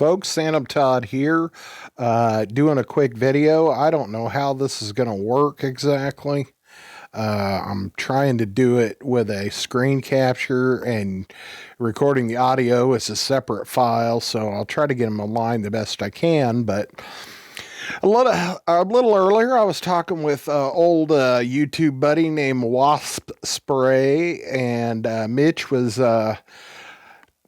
Folks, Phantom Todd here, doing a quick video. I don't know how this is going to work exactly. I'm trying to do it with a screen capture and recording the audio as a separate file, so I'll try to get them aligned the best I can. But a little earlier, I was talking with old YouTube buddy named Wasp Spray, and Mitch was.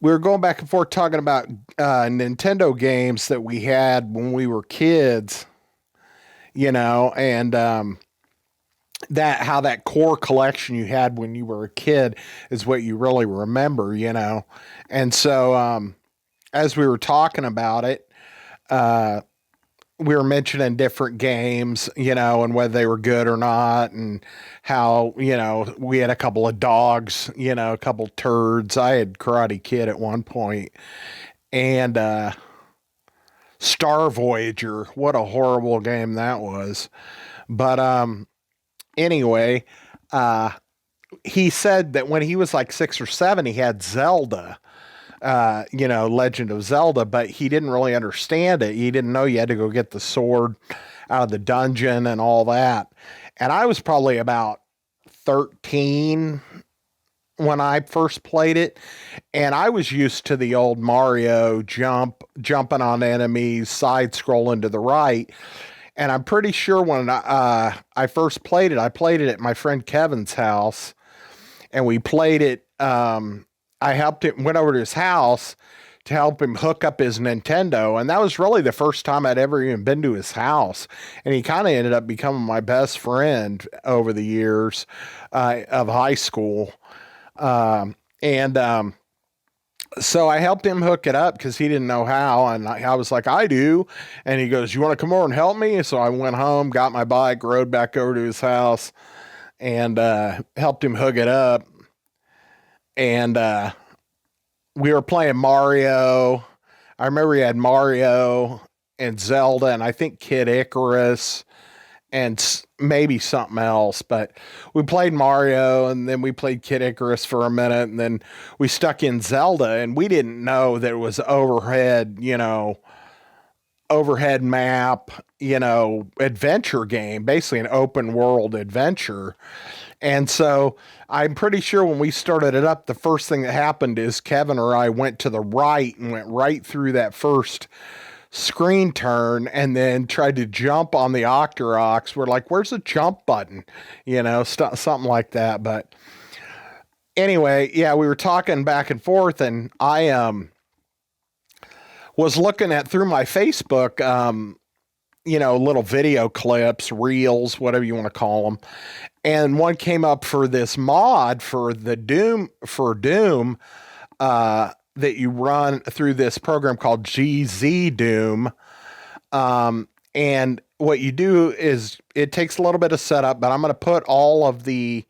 We were going back and forth talking about Nintendo games that we had when we were kids, and that how that core collection you had when you were a kid is what you really remember. And so as we were talking about it, we were mentioning different games, and whether they were good or not, and how, we had a couple of dogs, a couple turds. I had Karate Kid at one point, and Star Voyager. What a horrible game that was. But anyway, he said that when he was like 6 or 7, he had Zelda. Legend of Zelda, but he didn't really understand it. He didn't know you had to go get the sword out of the dungeon and all that. And I was probably about 13 when I first played it, and I was used to the old Mario jumping on enemies, side scrolling to the right. And I'm pretty sure when I first played it, I played it at my friend Kevin's house, and we played it. I went over to his house to help him hook up his Nintendo. And that was really the first time I'd ever even been to his house. And he kind of ended up becoming my best friend over the years of high school. So I helped him hook it up because he didn't know how. And I was like, I do. And he goes, you want to come over and help me? So I went home, got my bike, rode back over to his house, and helped him hook it up. And we were playing Mario. I remember he had Mario and Zelda, and I think Kid Icarus, and maybe something else. But we played Mario, and then we played Kid Icarus for a minute, and then we stuck in Zelda, and we didn't know that it was overhead map, adventure game, basically an open world adventure. And so I'm pretty sure when we started it up, the first thing that happened is Kevin or I went to the right and went right through that first screen turn and then tried to jump on the Octoroks. We're like, where's the jump button? Something like that. But anyway, yeah, we were talking back and forth, and I was looking at through my Facebook, little video clips, reels, whatever you want to call them. And one came up for this mod for Doom, that you run through this program called GZ Doom. And what you do is it takes a little bit of setup, but I'm going to put all of the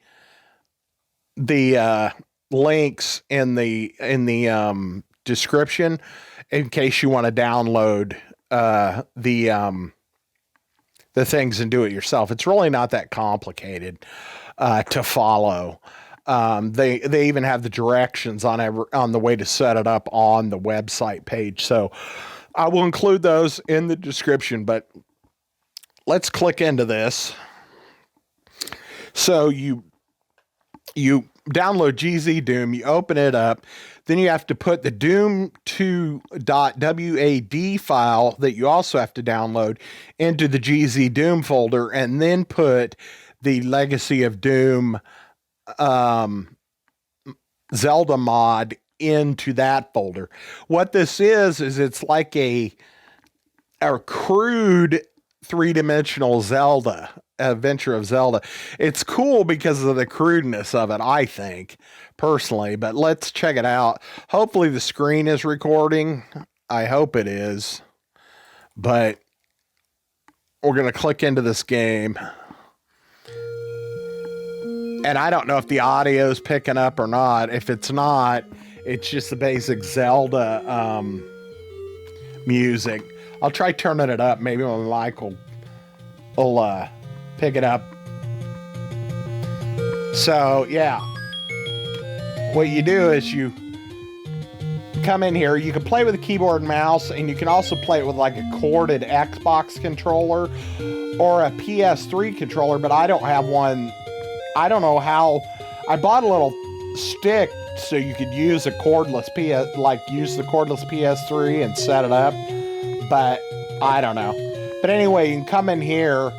links in the description in case you want to download the things and do it yourself. It's really not that complicated to follow. They even have the directions on the way to set it up on the website page. So I will include those in the description, but let's click into this. So you download GZ Doom, you open it up, then you have to put the doom2.wad file that you also have to download into the GZ Doom folder, and then put the Legacy of Doom Zelda mod into that folder. What this is it's like a crude three-dimensional Zelda, Adventure of Zelda. It's cool because of the crudeness of it, I think, personally, but let's check it out. Hopefully the screen is recording. I hope it is, but we're going to click into this game, and I don't know if the audio is picking up or not. If it's not, it's just the basic Zelda music. I'll try turning it up. Maybe my mic will pick it up. So, yeah. What you do is you come in here. You can play with a keyboard and mouse, and you can also play it with like a corded Xbox controller or a PS3 controller, but I don't have one. I don't know how. I bought a little stick so you could use a cordless use the cordless PS3 and set it up, but I don't know. But anyway, you can come in here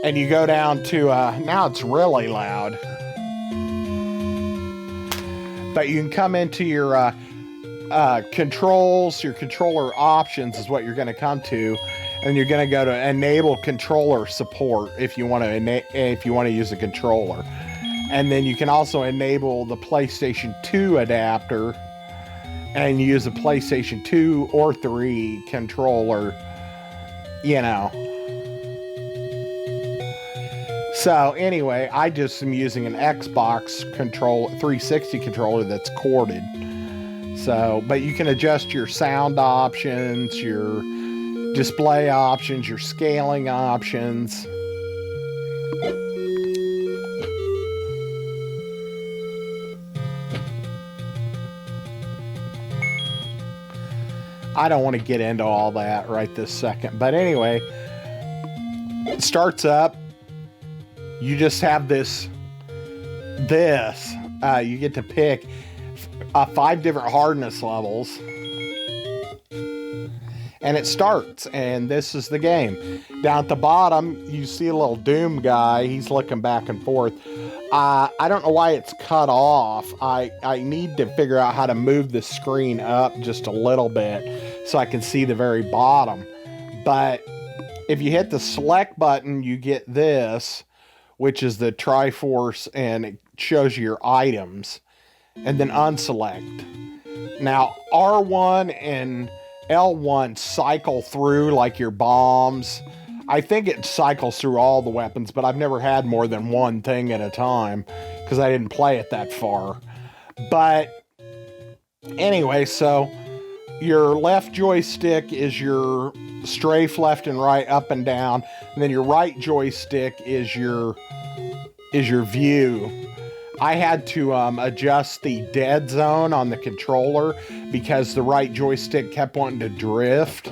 and you go down to, now it's really loud, but you can come into your controls, your controller options is what you're going to come to, and you're going to go to enable controller support if you want to use a controller. And then you can also enable the PlayStation 2 adapter and use a PlayStation 2 or 3 controller, you know. So anyway, I just am using an Xbox 360 controller that's corded. So, but you can adjust your sound options, your display options, your scaling options. I don't want to get into all that right this second. But anyway, it starts up. You just have this. You get to pick 5 different hardness levels. And it starts, and this is the game. Down at the bottom, you see a little Doom guy. He's looking back and forth. I don't know why it's cut off. I need to figure out how to move the screen up just a little bit so I can see the very bottom. But if you hit the select button, you get this, which is the Triforce, and it shows you your items. And then unselect. Now, R1 and L1 cycle through like your bombs. I think it cycles through all the weapons, but I've never had more than one thing at a time because I didn't play it that far. But anyway, so your left joystick is your strafe left and right, up and down, and then your right joystick is your view. I had to adjust the dead zone on the controller because the right joystick kept wanting to drift.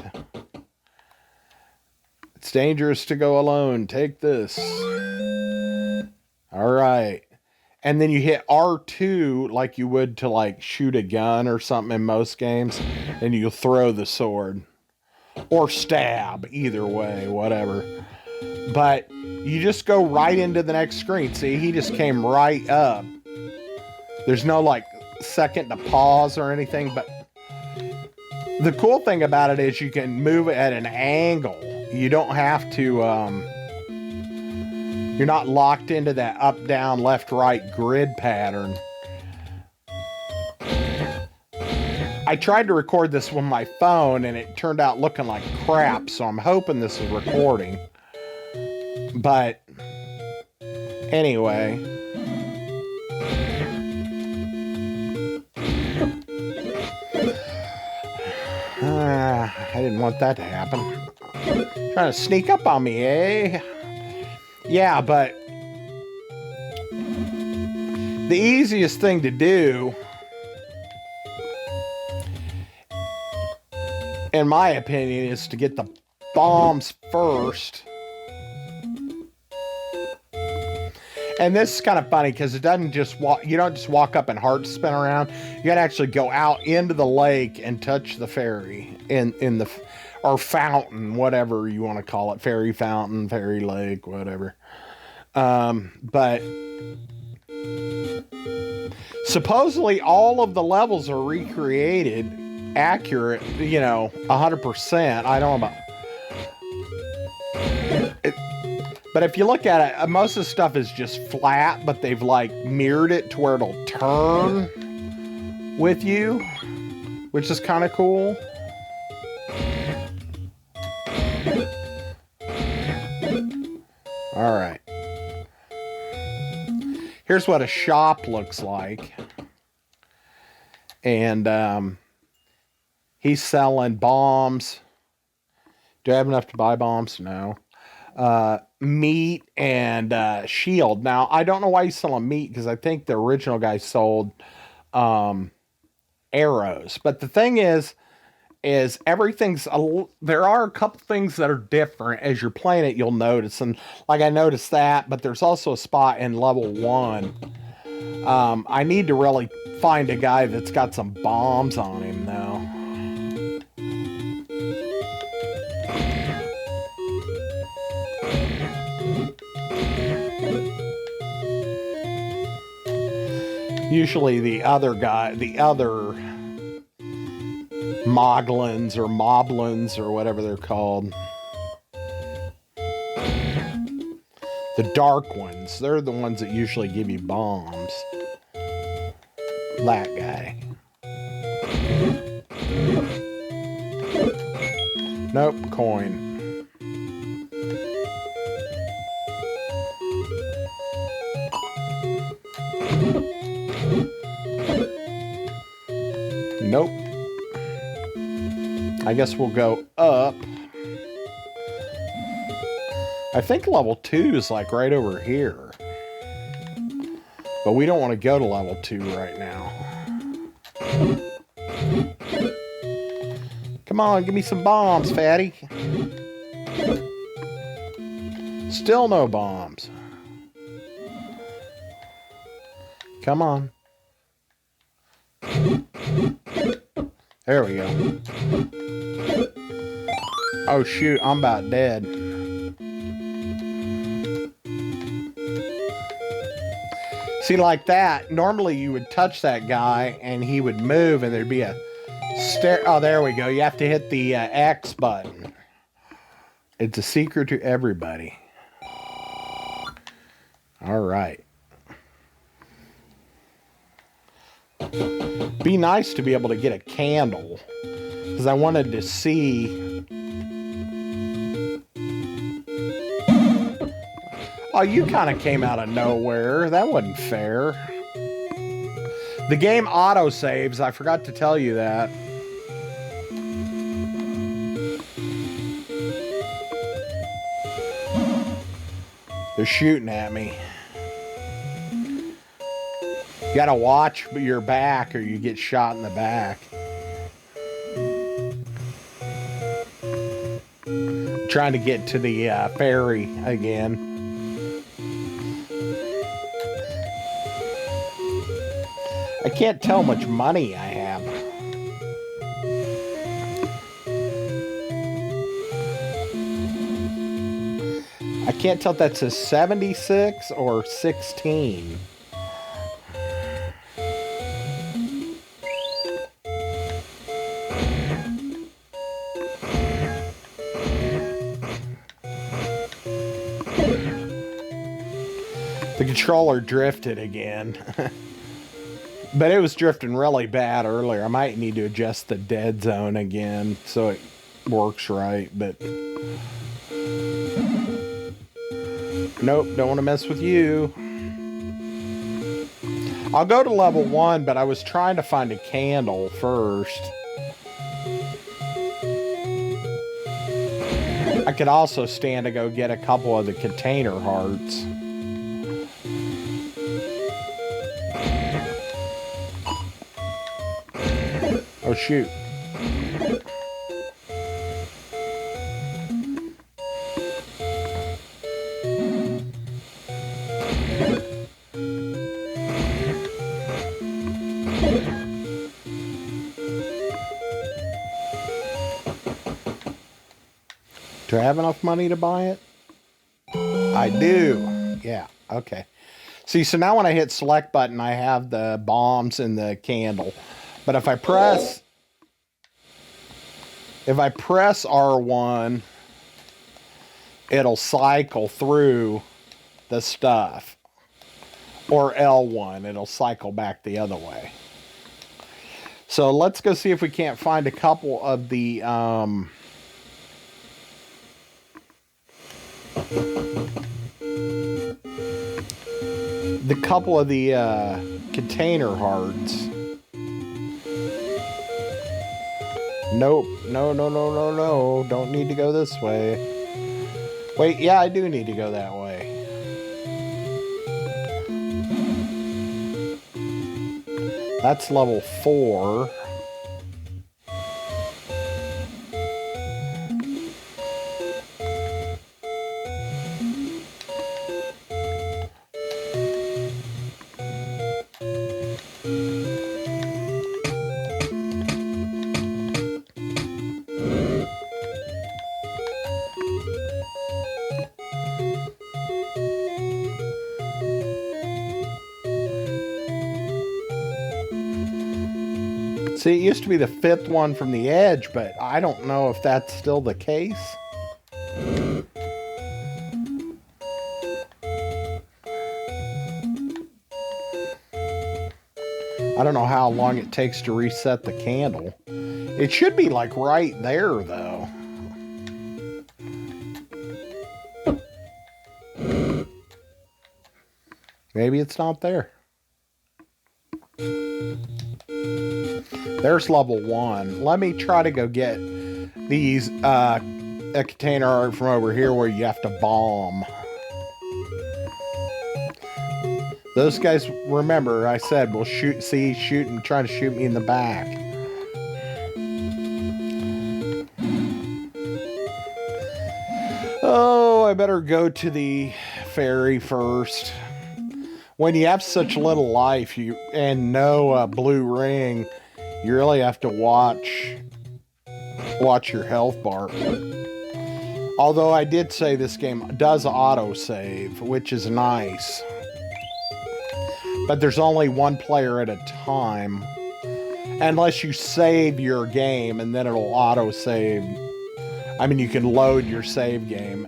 It's dangerous to go alone. Take this. All right. And then you hit R2 like you would to like shoot a gun or something in most games. And you throw the sword. Or stab. Either way, whatever. But you just go right into the next screen. See, he just came right up. There's no like second to pause or anything. But the cool thing about it is you can move it at an angle. You don't have to, you're not locked into that up, down, left, right grid pattern. I tried to record this with my phone and it turned out looking like crap, so I'm hoping this is recording. But anyway, I didn't want that to happen. Trying to sneak up on me, eh? Yeah, but the easiest thing to do, in my opinion, is to get the bombs first. And this is kind of funny because it doesn't just you don't just walk up and heart spin around. You got to actually go out into the lake and touch the fairy in the or fountain, whatever you want to call it, fairy fountain, fairy lake, whatever. But supposedly all of the levels are recreated accurate, 100%. I don't know about it. But if you look at it, most of the stuff is just flat, but they've like mirrored it to where it'll turn with you, which is kind of cool. All right. Here's what a shop looks like. And he's selling bombs. Do I have enough to buy bombs? No. Meat and shield. Now, I don't know why he's selling meat because I think the original guy sold arrows. But the thing is everything's there are a couple things that are different as you're playing it. You'll notice, and like I noticed that, but there's also a spot in level 1. I need to really find a guy that's got some bombs on him though. Usually the other Moglins or Moblins or whatever they're called. The dark ones, they're the ones that usually give you bombs. That guy. Nope, coin. Nope. I guess we'll go up. I think level 2 is like right over here. But we don't want to go to level 2 right now. Come on, give me some bombs, fatty. Still no bombs. Come on. There we go. Oh shoot, I'm about dead. See, like that, normally you would touch that guy and he would move and there'd be a stare. Oh, there we go. You have to hit the X button. It's a secret to everybody. All right. Be nice to be able to get a candle, because I wanted to see. Oh, you kind of came out of nowhere. That wasn't fair. The game auto-saves. I forgot to tell you that. They're shooting at me. You gotta watch your back or you get shot in the back. I'm trying to get to the ferry again. I can't tell how much money I have. I can't tell if that's a 76 or 16. The controller drifted again. But it was drifting really bad earlier. I might need to adjust the dead zone again so it works right, but nope, don't want to mess with you. I'll go to level 1, but I was trying to find a candle first. I could also stand to go get a couple of the container hearts. Oh, shoot. Do I have enough money to buy it? I do. Yeah, okay. See, so now when I hit select button, I have the bombs and the candle. But if I press R1, it'll cycle through the stuff. Or L1, it'll cycle back the other way. So let's go see if we can't find a couple of the container hearts. Nope. No. Don't need to go this way. Wait, yeah, I do need to go that way. That's level 4. See, it used to be the 5th one from the edge, but I don't know if that's still the case. I don't know how long it takes to reset the candle. It should be like right there, though. Maybe it's not there. There's level 1. Let me try to go get these a container art from over here where you have to bomb. Those guys, remember, I said, will shoot and try to shoot me in the back. Oh, I better go to the ferry first. When you have such little life and no blue ring, you really have to watch your health bar. Although I did say this game does autosave, which is nice. But there's only one player at a time. Unless you save your game and then it'll autosave. I mean, you can load your save game.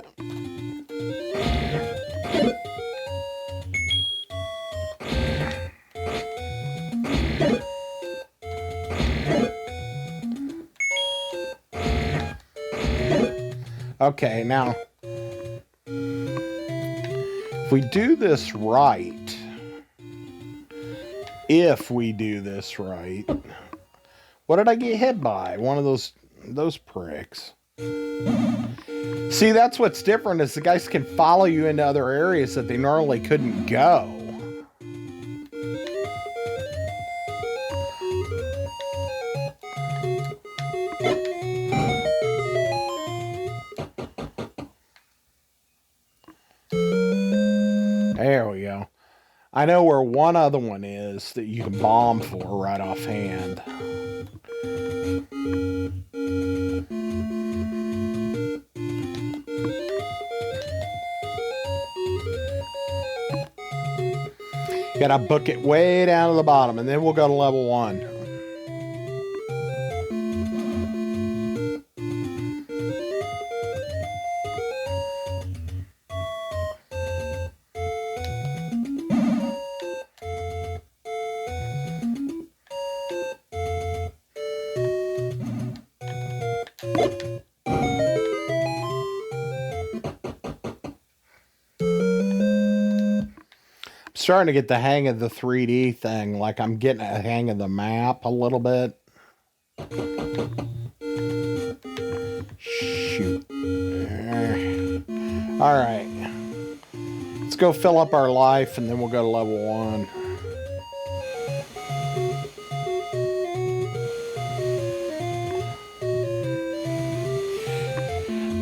Okay, now, if we do this right, what did I get hit by? One of those pricks. See, that's what's different is the guys can follow you into other areas that they normally couldn't go. There we go. I know where one other one is that you can bomb for right offhand. Gotta book it way down to the bottom, and then we'll go to level 1. Starting to get the hang of the 3D thing, like I'm getting a hang of the map a little bit. Shoot. All right. Let's go fill up our life and then we'll go to level 1.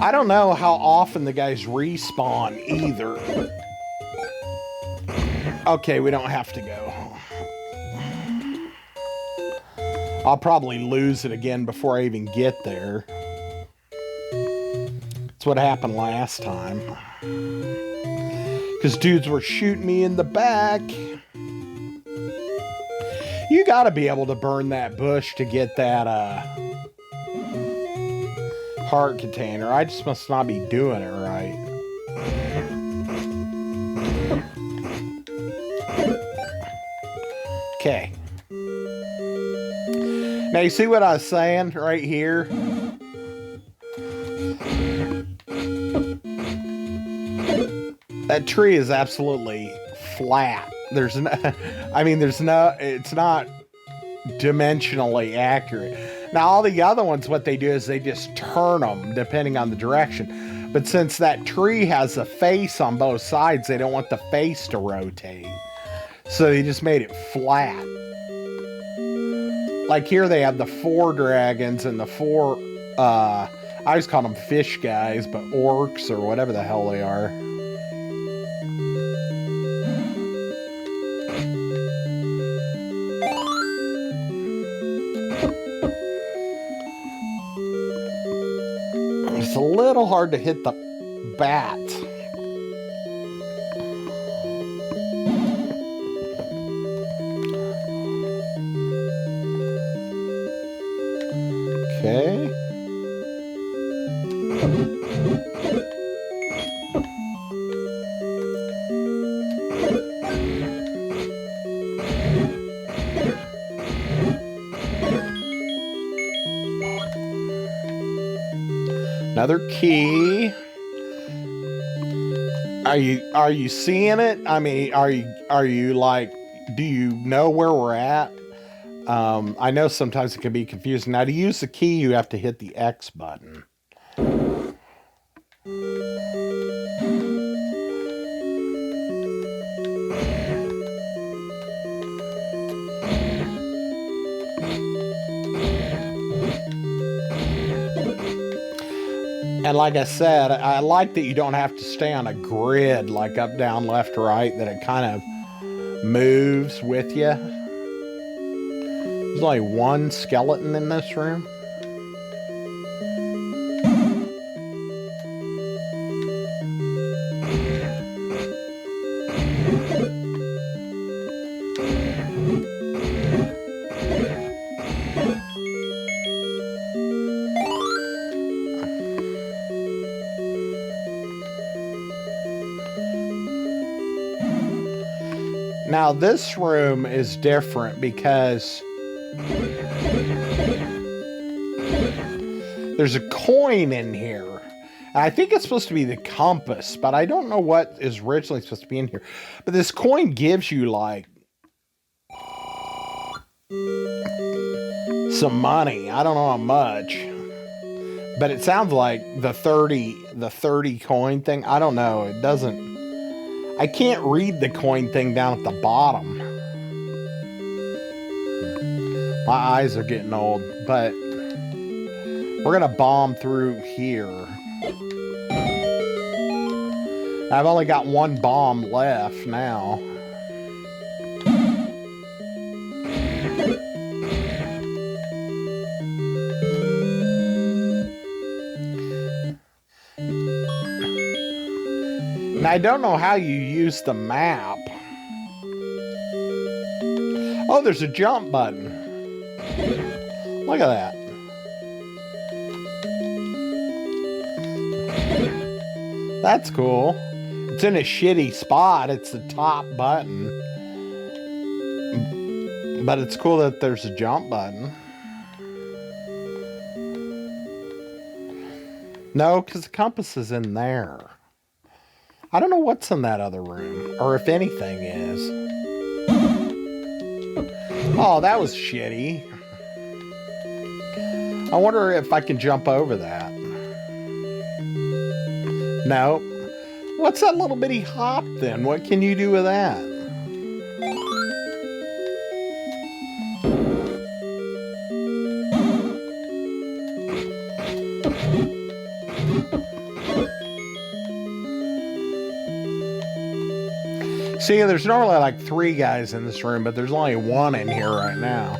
I don't know how often the guys respawn either. Okay, we don't have to go. I'll probably lose it again before I even get there. That's what happened last time. Because dudes were shooting me in the back. You gotta be able to burn that bush to get that heart container. I just must not be doing it right. Okay. Now you see what I was saying right here? That tree is absolutely flat. There's no, it's not dimensionally accurate. Now all the other ones, what they do is they just turn them depending on the direction. But since that tree has a face on both sides, they don't want the face to rotate. So they just made it flat. Like here they have the 4 dragons and the 4, I always call them fish guys, but orcs or whatever the hell they are. It's a little hard to hit the bat. Another key. Are you seeing it? I mean, are you like, do you know where we're at? I know sometimes it can be confusing. Now, to use the key, you have to hit the X button. And like I said, I like that you don't have to stay on a grid, like up, down, left, right, that it kind of moves with you. There's only one skeleton in this room. Now, this room is different because there's a coin in here. I think it's supposed to be the compass, but I don't know what is originally supposed to be in here. But this coin gives you, like, some money. I don't know how much. But it sounds like the 30 coin thing. I don't know. It doesn't... I can't read the coin thing down at the bottom. My eyes are getting old, but we're gonna bomb through here. I've only got one bomb left now. And I don't know how you use the map. Oh, there's a jump button. Look at that. That's cool. It's in a shitty spot. It's the top button. But it's cool that there's a jump button. No, because the compass is in there. I don't know what's in that other room, or if anything is. Oh, that was shitty. I wonder if I can jump over that. No. What's that little bitty hop then? What can you do with that? See, there's normally like 3 guys in this room, but there's only 1 in here right now.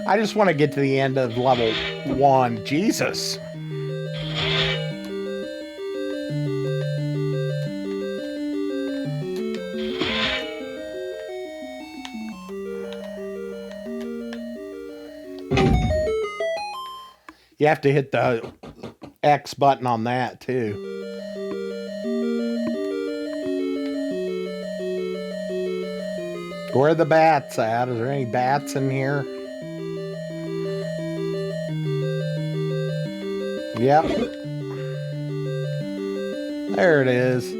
I just want to get to the end of level 1. Jesus. You have to hit the X button on that, too. Where are the bats at? Is there any bats in here? Yep. There it is.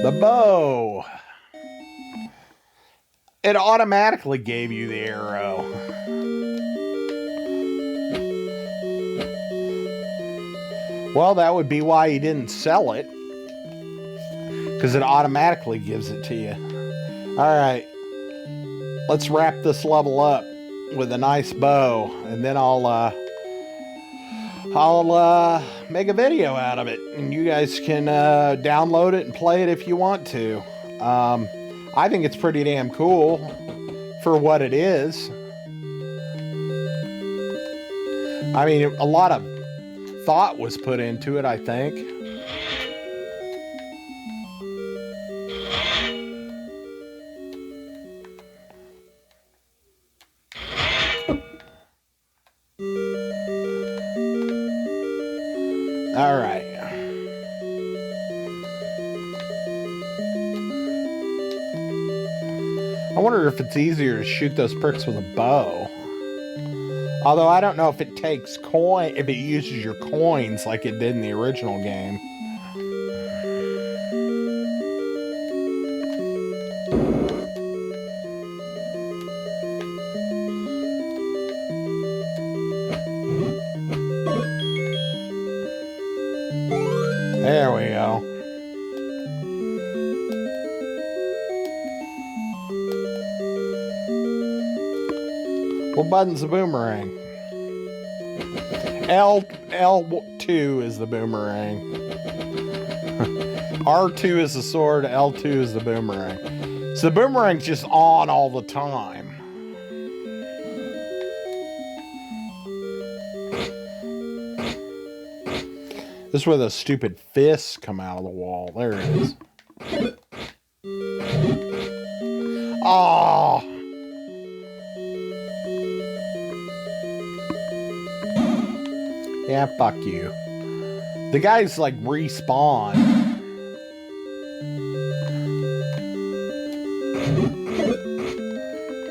The bow. It automatically gave you the arrow. Well, that would be why you didn't sell it. Because it automatically gives it to you. Alright. Let's wrap this level up with a nice bow. And then I'll make a video out of it. And you guys can download it and play it if you want to. I think it's pretty damn cool for what it is. I mean, a lot of thought was put into it, I think. All right. if it's easier to shoot those pricks with a bow. Although I don't know if it takes if it uses your coins like it did in the original game. There we go. What button's the boomerang? L2 is the boomerang. R2 is the sword, L2 is the boomerang. So the boomerang's just on all the time. This is where the stupid fists come out of the wall. There it is. Oh! Yeah, fuck you. The guys, like, respawn.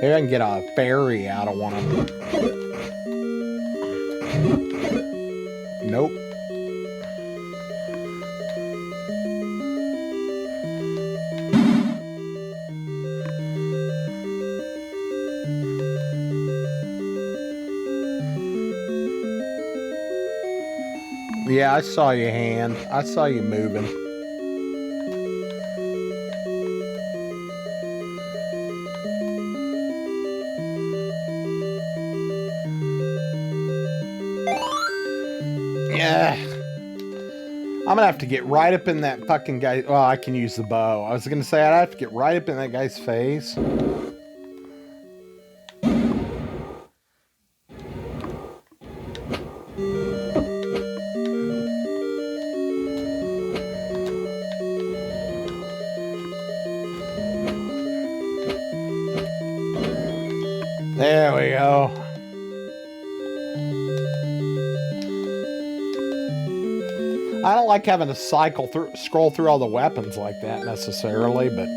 Maybe I can get a fairy out of one of them. Nope. Yeah, I saw your hand. I saw you moving. Yeah. I'm gonna have to get right up in that fucking guy. Well, I can use the bow. I was gonna say I'd have to get right up in that guy's face. There we go. I don't like having to scroll through all the weapons like that necessarily, but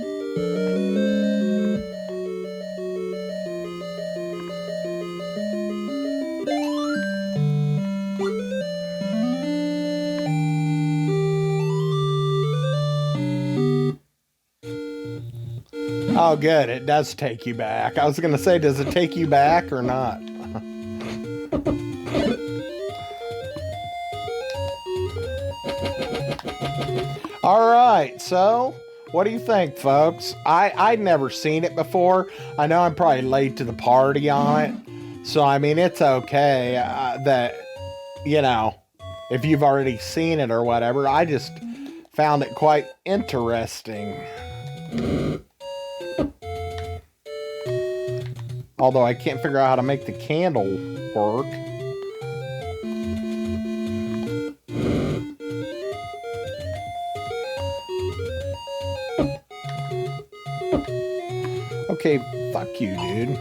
oh, good. It does take you back. I was going to say, does it take you back or not? All right. So, what do you think, folks? I'd never seen it before. I know I'm probably late to the party on it. So, I mean, it's okay that, you know, if you've already seen it or whatever. I just found it quite interesting. Although I can't figure out how to make the candle work. Okay, fuck you, dude.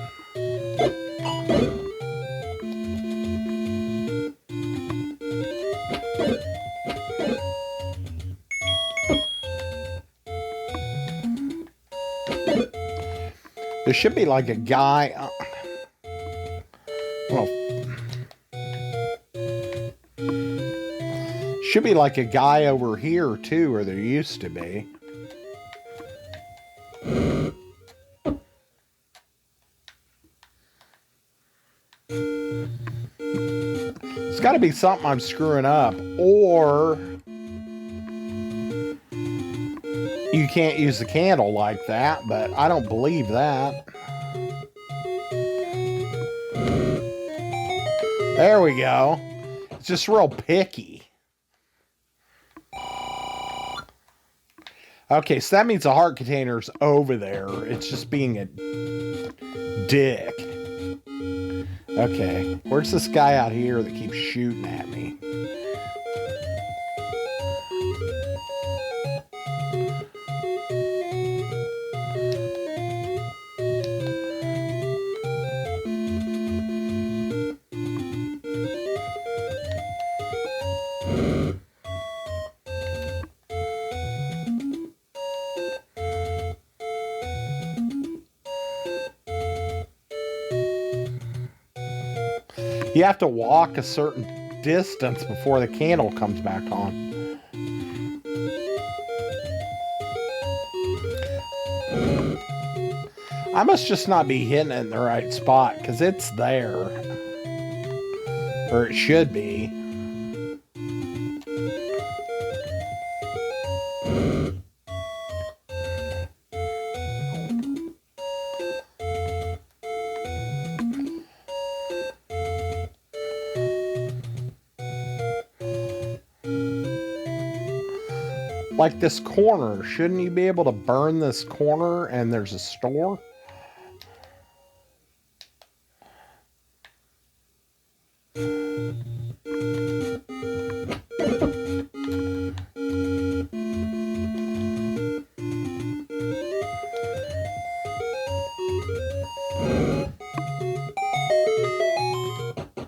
There should be like a guy. Well, should be like a guy over here too, or there used to be. It's got to be something I'm screwing up, or you can't use the candle like that, but I don't believe that. There we go. It's just real picky. Okay, so that means the heart container's over there. It's just being a dick. Okay, where's this guy out here that keeps shooting at me? You have to walk a certain distance before the candle comes back on. I must just not be hitting it in the right spot, because it's there. Or it should be. Like this corner, shouldn't you be able to burn this corner and there's a store?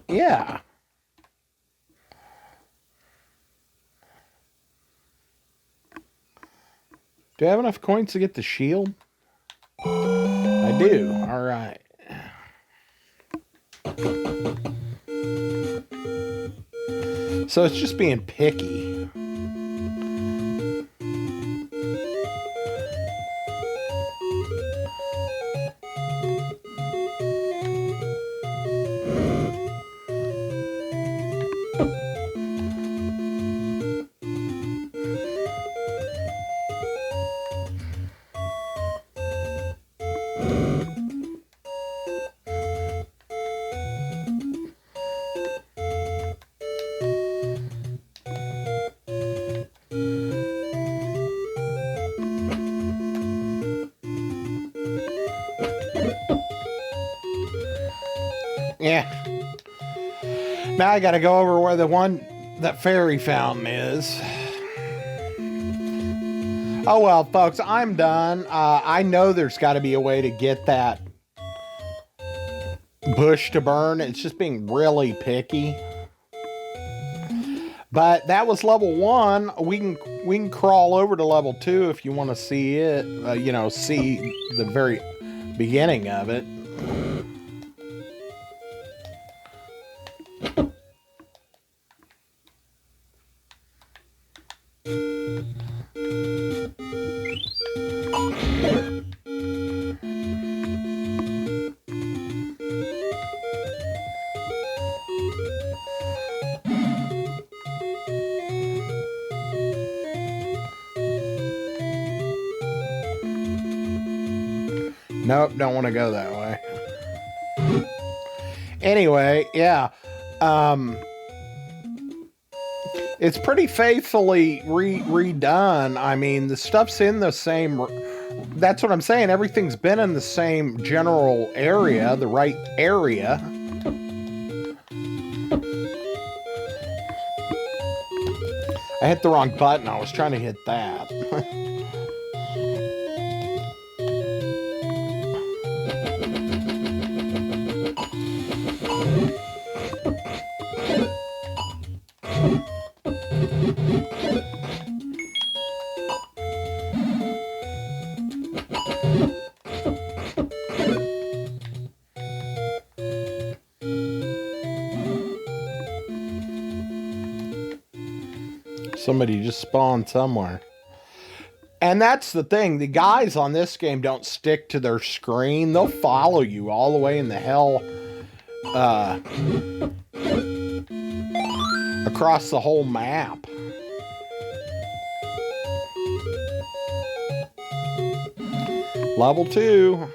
Yeah. Do I have enough coins to get the shield? I do. All right. So it's just being picky. Yeah. Now I gotta go over where that fairy fountain is. Oh well, folks, I'm done. I know there's got to be a way to get that bush to burn. It's just being really picky. But that was level 1. We can crawl over to level 2 if you want to see it. See the very beginning of it. Nope, don't want to go that way. Anyway, yeah. It's pretty faithfully redone. I mean, the stuff's in the same... That's what I'm saying. Everything's been in the same general area, the right area. I hit the wrong button. I was trying to hit that. Somebody just spawned somewhere. And that's the thing. The guys on this game don't stick to their screen. They'll follow you all the way in the hell across the whole map. Level 2.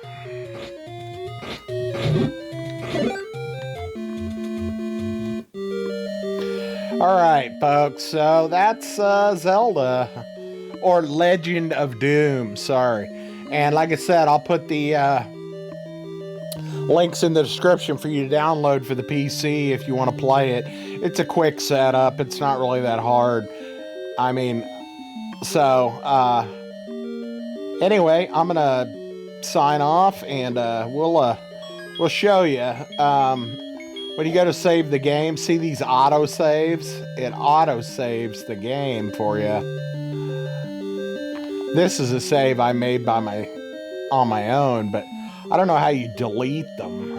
All right, folks, so that's Zelda, or Legend of Doom, sorry. And like I said, I'll put the links in the description for you to download for the PC if you want to play it. It's a quick setup. It's not really that hard. I mean, so, anyway, I'm going to sign off, and we'll show you. When you go to save the game, see these auto saves? It auto saves the game for you. This is a save I made on my own, but I don't know how you delete them.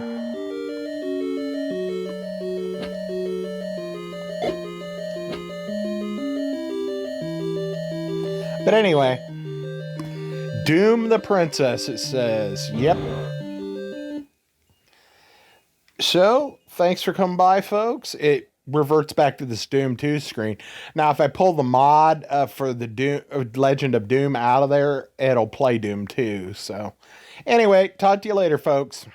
But anyway, Doom the Princess, it says. Yep. So, thanks for coming by, folks. It reverts back to this Doom 2 screen. Now, if I pull the mod for the Doom, Legend of Doom out of there, it'll play Doom 2. So, anyway, talk to you later, folks.